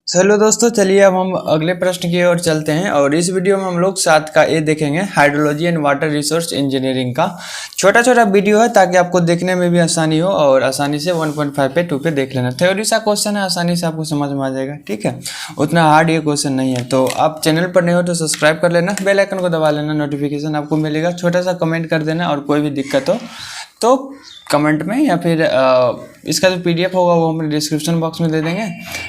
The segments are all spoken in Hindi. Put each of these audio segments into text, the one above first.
चलो दोस्तों, चलिए अब हम अगले प्रश्न की ओर चलते हैं। और इस वीडियो में हम लोग 7 का ए देखेंगे, hydrology and water resource engineering का। छोटा छोटा वीडियो है ताकि आपको देखने में भी आसानी हो और आसानी से 1.5 पे 2 पे देख लेना। थ्योरी सा क्वेश्चन है, आसानी से आपको समझ में आ जाएगा। ठीक है, उतना हार्ड ये क्वेश्चन नहीं है। तो आप चैनल पर नहीं हो तो सब्सक्राइब कर लेना, बेल आइकन को दबा लेना, नोटिफिकेशन आपको मिलेगा। छोटा सा कमेंट कर देना और कोई भी दिक्कत हो तो कमेंट में, या फिर इसका जो पीडीएफ होगा वो हम डिस्क्रिप्शन बॉक्स में दे देंगे।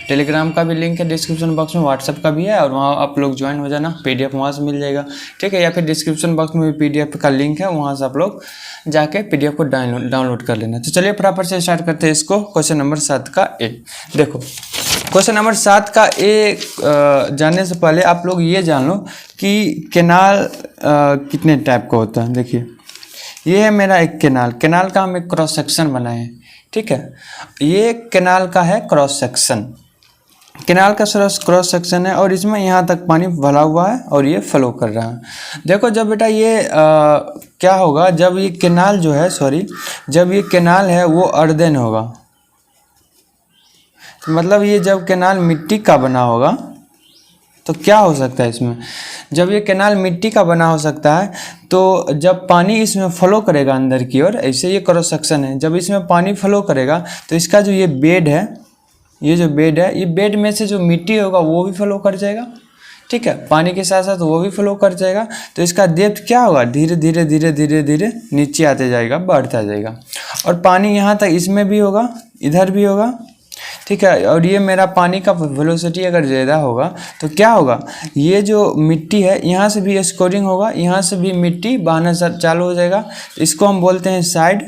टेलीग्राम का भी लिंक है डिस्क्रिप्शन बॉक्स में, व्हाट्सएप का भी है, और वहाँ आप लोग ज्वाइन हो जाना, पीडीएफ वहाँ से मिल जाएगा। ठीक है, या फिर डिस्क्रिप्शन बॉक्स में भी पीडीएफ का लिंक है, वहाँ से आप लोग जाके पीडीएफ को डाउनलोड कर लेना। तो चलिए फटाफट से स्टार्ट करते हैं इसको। क्वेश्चन नंबर 7 का ए देखो। क्वेश्चन नंबर 7 का ए जानने से पहले आप लोग ये जान लो कि कैनाल कितने टाइप का होता है। देखिए, ये है मेरा एक कैनाल का हम एक क्रॉस सेक्शन बनाए हैं। ठीक है, ये कैनाल का है क्रॉस सेक्शन, कैनाल का क्रॉस सेक्शन है, और इसमें यहाँ तक पानी भरा हुआ है और ये फ्लो कर रहा है। देखो, जब बेटा ये क्या होगा, जब ये कैनाल जो है, जब ये कैनाल है वो अर्देन होगा, मतलब ये जब कैनाल मिट्टी का बना होगा तो क्या हो सकता है इसमें, जब ये कैनाल मिट्टी का बना हो सकता है तो जब पानी इसमें फ्लो करेगा अंदर की ओर, ऐसे ये क्रॉस सेक्शन है, जब इसमें पानी फ्लो करेगा तो इसका जो ये बेड है, ये बेड में से जो मिट्टी होगा वो भी फ्लो कर जाएगा। ठीक है, पानी के साथ साथ वो भी फ्लो कर जाएगा। तो इसका डेप्थ क्या होगा, धीरे धीरे धीरे धीरे धीरे नीचे आते जाएगा, बढ़ता जाएगा, और पानी यहाँ तक इसमें भी होगा, इधर भी होगा। ठीक है, और ये मेरा पानी का वेलोसिटी अगर ज़्यादा होगा तो क्या होगा, ये जो मिट्टी है यहाँ से भी स्कोरिंग होगा, यहाँ से भी मिट्टी बहना चालू हो जाएगा। इसको हम बोलते हैं साइड।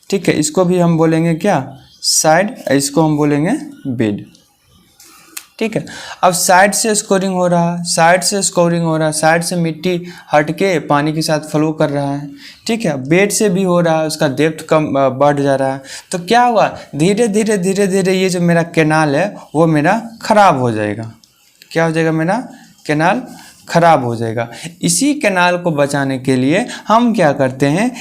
ठीक है, इसको भी हम बोलेंगे क्या, साइड, इसको हम बोलेंगे बेड। ठीक है, अब साइड से स्कोरिंग हो रहा है, साइड से मिट्टी हटके पानी के साथ फ्लो कर रहा है। ठीक है, बेड से भी हो रहा है, उसका डेप्थ कम बढ़ जा रहा है। तो क्या हुआ, धीरे धीरे धीरे धीरे ये जो मेरा कैनाल है वो मेरा खराब हो जाएगा। क्या हो जाएगा, मेरा कैनाल खराब हो जाएगा। इसी कैनाल को बचाने के लिए हम क्या करते हैं,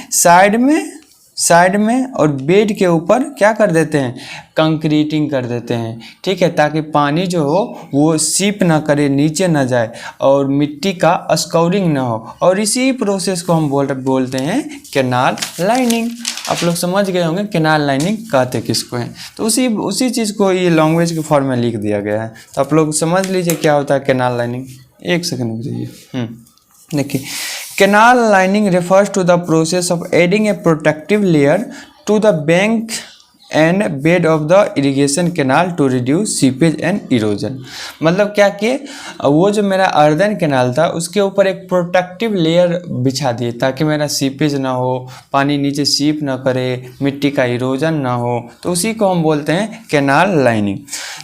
साइड में और बेड के ऊपर क्या कर देते हैं, कंक्रीटिंग कर देते हैं। ठीक है, ताकि पानी जो हो वो सीप ना करे, नीचे ना जाए, और मिट्टी का स्कोरिंग ना हो। और इसी प्रोसेस को हम बोलते हैं कैनाल लाइनिंग। आप लोग समझ गए होंगे कैनाल लाइनिंग कहते किसको हैं। तो उसी चीज़ को ये लैंग्वेज के फॉर्म में लिख दिया गया है। तो आप लोग समझ लीजिए क्या होता है कैनाल लाइनिंग। एक सेकंड रुक जाइए। देखिए, canal lining refers to the process of adding a protective layer to the bank and bed of the irrigation canal to reduce seepage and erosion। मतलब क्या कि वो जो मेरा अर्दन कैनाल था उसके ऊपर एक प्रोटेक्टिव लेयर बिछा दिए ताकि मेरा सीपेज ना हो, पानी नीचे सीप ना करे, मिट्टी का इरोजन ना हो। तो उसी को हम बोलते हैं canal lining.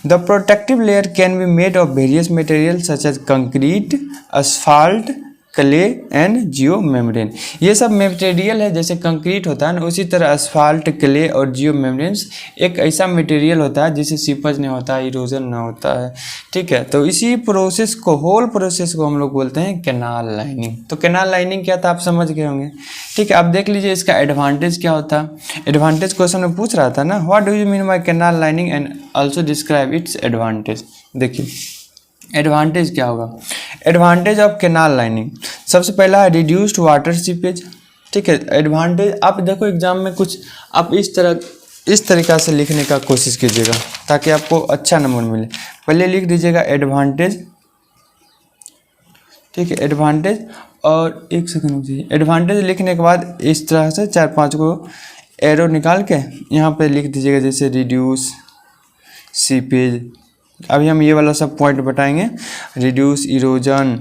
The protective layer can be made of various material such as concrete, asphalt, clay and geomembrane. ये सब मटेरियल है, जैसे कंक्रीट होता है ना, उसी तरह असफाल्ट, क्ले और जियो मेम्ब्रेन्स एक ऐसा मटेरियल होता है जिससे सीपज नहीं होता है, इरोजन ना होता है। ठीक है, तो इसी प्रोसेस को, होल प्रोसेस को हम लोग बोलते हैं कैनाल लाइनिंग। तो कैनाल लाइनिंग क्या था आप समझ गए होंगे। ठीक है, अब देख लीजिए इसका एडवांटेज क्या होता है। एडवांटेज क्वेश्चन में पूछ रहा था ना, what do you mean by canal lining and also describe it's advantage. देखिए एडवांटेज क्या होगा, एडवांटेज ऑफ कैनाल लाइनिंग। सबसे पहला है रिड्यूस्ड वाटर सीपेज। ठीक है, एडवांटेज आप देखो एग्जाम में कुछ आप इस तरीक़ा से लिखने का कोशिश कीजिएगा ताकि आपको अच्छा नंबर मिले। पहले लिख दीजिएगा एडवांटेज। ठीक है, एडवांटेज, और एक सेकंड रुकिए, एडवांटेज लिखने के बाद इस तरह से 4-5 को एरो निकाल के यहाँ पे लिख दीजिएगा, जैसे रिड्यूस सीपेज। अभी हम ये वाला सब पॉइंट बताएंगे, रिड्यूस इरोजन,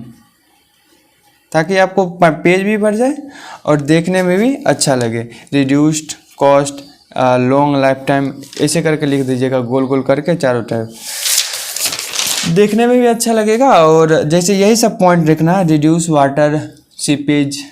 ताकि आपको पेज भी भर जाए और देखने में भी अच्छा लगे। Reduced cost, long life time, ऐसे करके लिख दीजिएगा, गोल गोल करके चारों टाइप, देखने में भी अच्छा लगेगा। और जैसे यही सब पॉइंट लिखना है, reduce water seepage,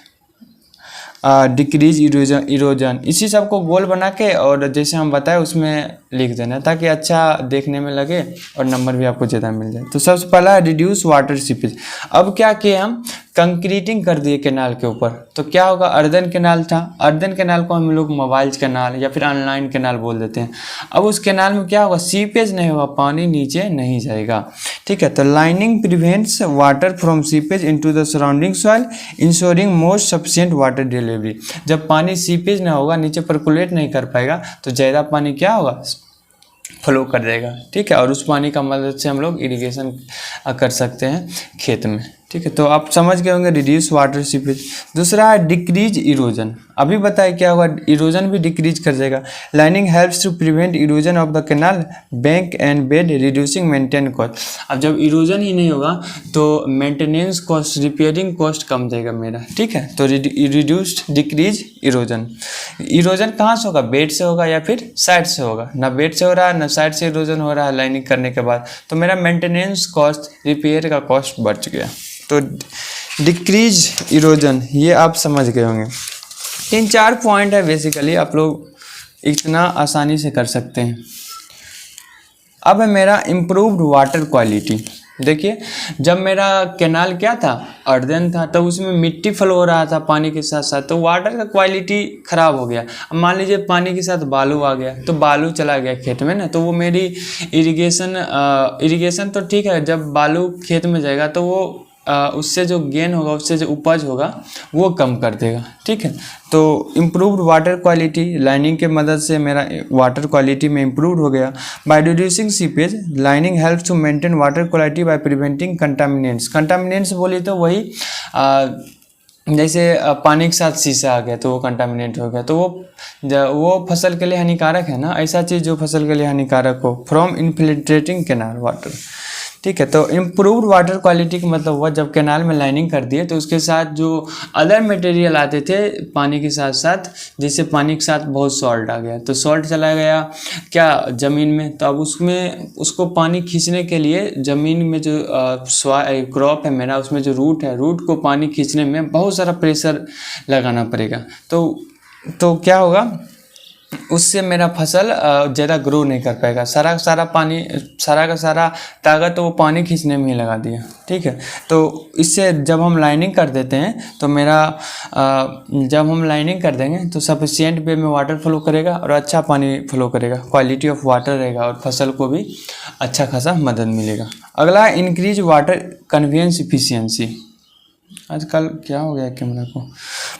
decrease erosion, इसी सब को गोल बना के और जैसे हम बताए उसमें लिख देना ताकि अच्छा देखने में लगे और नंबर भी आपको ज़्यादा मिल जाए। तो सबसे पहला रिड्यूस वाटर सीपेज। अब क्या किए हम, कंक्रीटिंग कर दिए कैनाल के ऊपर, तो क्या होगा, अर्दन कैनाल था, अर्दन कैनाल को हम लोग मोबाइल्स कैनाल या फिर ऑनलाइन कैनाल बोल देते हैं। अब उस कैनाल में क्या होगा, सीपेज नहीं होगा, पानी नीचे नहीं जाएगा, ठीक है। तो lining prevents water from seepage into the surrounding soil ensuring most sufficient water delivery. जब पानी सीपेज ना होगा, नीचे परकुलेट नहीं कर पाएगा, तो ज़्यादा पानी क्या होगा, फ्लो कर देगा, ठीक है। और उस पानी का मदद से हम लोग इरिगेशन कर सकते हैं खेत में, ठीक है। तो आप समझ गए होंगे रिड्यूस वाटर सीपेज। दूसरा है डिक्रीज इरोजन। अभी बताए क्या होगा, इरोजन भी डिक्रीज कर देगा। Lining helps to prevent erosion of the canal bank and bed reducing maintain cost. अब जब इरोजन ही नहीं होगा तो मेंटेनेंस कॉस्ट, रिपेयरिंग कॉस्ट कम जाएगा मेरा, ठीक है। तो रिड्यूस्ड डिक्रीज इरोजन। इरोजन कहाँ से होगा, बेड से होगा या फिर साइड से होगा, ना बेड से हो रहा है ना साइड से इरोजन हो रहा है लाइनिंग करने के बाद, तो मेरा मेंटेनेंस कॉस्ट, रिपेयर का कॉस्ट बच गया। तो डिक्रीज इरोजन ये आप समझ गए होंगे। 3-4 पॉइंट है बेसिकली, आप लोग इतना आसानी से कर सकते हैं। अब है मेरा इम्प्रूव्ड वाटर क्वालिटी। देखिए जब मेरा कैनाल क्या था, अर्दन था, तो उसमें मिट्टी फ्लो हो रहा था पानी के साथ साथ, तो वाटर का क्वालिटी ख़राब हो गया। अब मान लीजिए पानी के साथ बालू आ गया, तो बालू चला गया खेत में ना, तो वो मेरी इरिगेशन तो ठीक है, जब बालू खेत में जाएगा तो वो उससे जो गेन होगा, उससे जो उपज होगा वो कम कर देगा, ठीक है। तो इम्प्रूव्ड वाटर क्वालिटी, लाइनिंग के मदद से मेरा वाटर क्वालिटी में इम्प्रूव हो गया। By reducing seepage lining helps to maintain water quality by preventing contaminants. Contaminants बोली तो वही जैसे पानी के साथ शीशा आ गया तो वो कंटामिनेट हो गया, तो वो फसल के लिए हानिकारक है ना, ऐसा चीज़ जो फसल के लिए हानिकारक हो। फ्रॉम इन्फिल्ट्रेटिंग कैनाल वाटर, ठीक है। तो इम्प्रूव्ड वाटर क्वालिटी का मतलब हुआ जब कैनाल में लाइनिंग कर दिए तो उसके साथ जो अदर मटेरियल आते थे पानी के साथ साथ, जैसे पानी के साथ बहुत सॉल्ट आ गया, तो सॉल्ट चला गया क्या ज़मीन में, तो अब उसको पानी खींचने के लिए ज़मीन में जो क्रॉप है मेरा, उसमें जो रूट है, रूट को पानी खींचने में बहुत सारा प्रेशर लगाना पड़ेगा। तो क्या होगा, उससे मेरा फसल ज़्यादा ग्रो नहीं कर पाएगा। सारा का सारा ताकत वो पानी खींचने में ही लगा दिया, ठीक है। तो इससे जब हम लाइनिंग कर देते हैं तो जब हम लाइनिंग कर देंगे तो सफिशिएंट वे में वाटर फ्लो करेगा और अच्छा पानी फ्लो करेगा, क्वालिटी ऑफ वाटर रहेगा और फसल को भी अच्छा खासा मदद मिलेगा। अगला इंक्रीज वाटर कन्वेंस इफिशियंसी। आजकल क्या हो गया कैमरा को,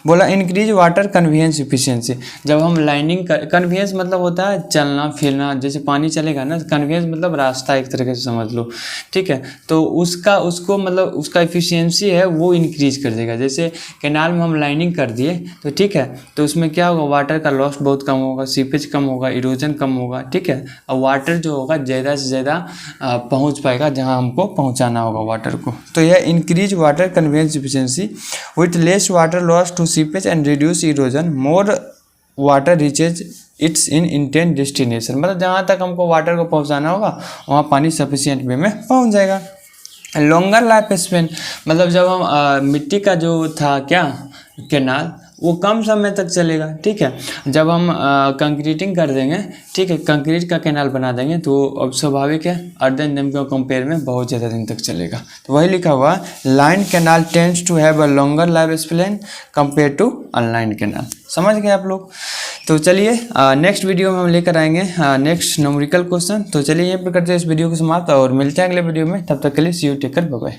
बोला इंक्रीज वाटर कन्वेंस इफिशियंसी। जब हम लाइनिंग कन्वेंस मतलब होता है चलना फिरना, जैसे पानी चलेगा ना, कन्वेंस मतलब रास्ता एक तरीके से समझ लो, ठीक है। तो उसका इफिशियंसी है वो इंक्रीज कर देगा। जैसे कैनाल में हम लाइनिंग कर दिए तो ठीक है, तो उसमें क्या होगा, वाटर का लॉस बहुत कम होगा, सीपेज कम होगा, इरोजन कम होगा, ठीक है। और वाटर जो होगा ज़्यादा से ज़्यादा पहुँच पाएगा जहाँ हमको पहुँचाना होगा वाटर को। तो यह increase water conveyance efficiency with less water loss to seepage and reduce erosion, more water reaches its in intent destination। मतलब जहाँ तक हमको वाटर को पहुँचाना होगा वहाँ पानी सफिशिएंट वे में पहुँच जाएगा। लॉन्गर लाइफ स्पेन मतलब जब हम मिट्टी का जो था क्या कैनाल, वो कम समय तक चलेगा, ठीक है। जब हम कंक्रीटिंग कर देंगे, ठीक है, कंक्रीट का कैनाल बना देंगे तो अब स्वाभाविक है अर्दन डैम के कंपेयर में बहुत ज़्यादा दिन तक चलेगा। तो वही लिखा हुआ line canal tends to have a longer life span compare to unline canal. समझ गए आप लोग। तो चलिए नेक्स्ट वीडियो में हम लेकर आएंगे नेक्स्ट न्यूमेरिकल क्वेश्चन। तो चलिए यहीं पर करते हैं इस वीडियो को समाप्त और मिलते हैं अगले वीडियो में। तब तक के लिए see you, take care, bye bye.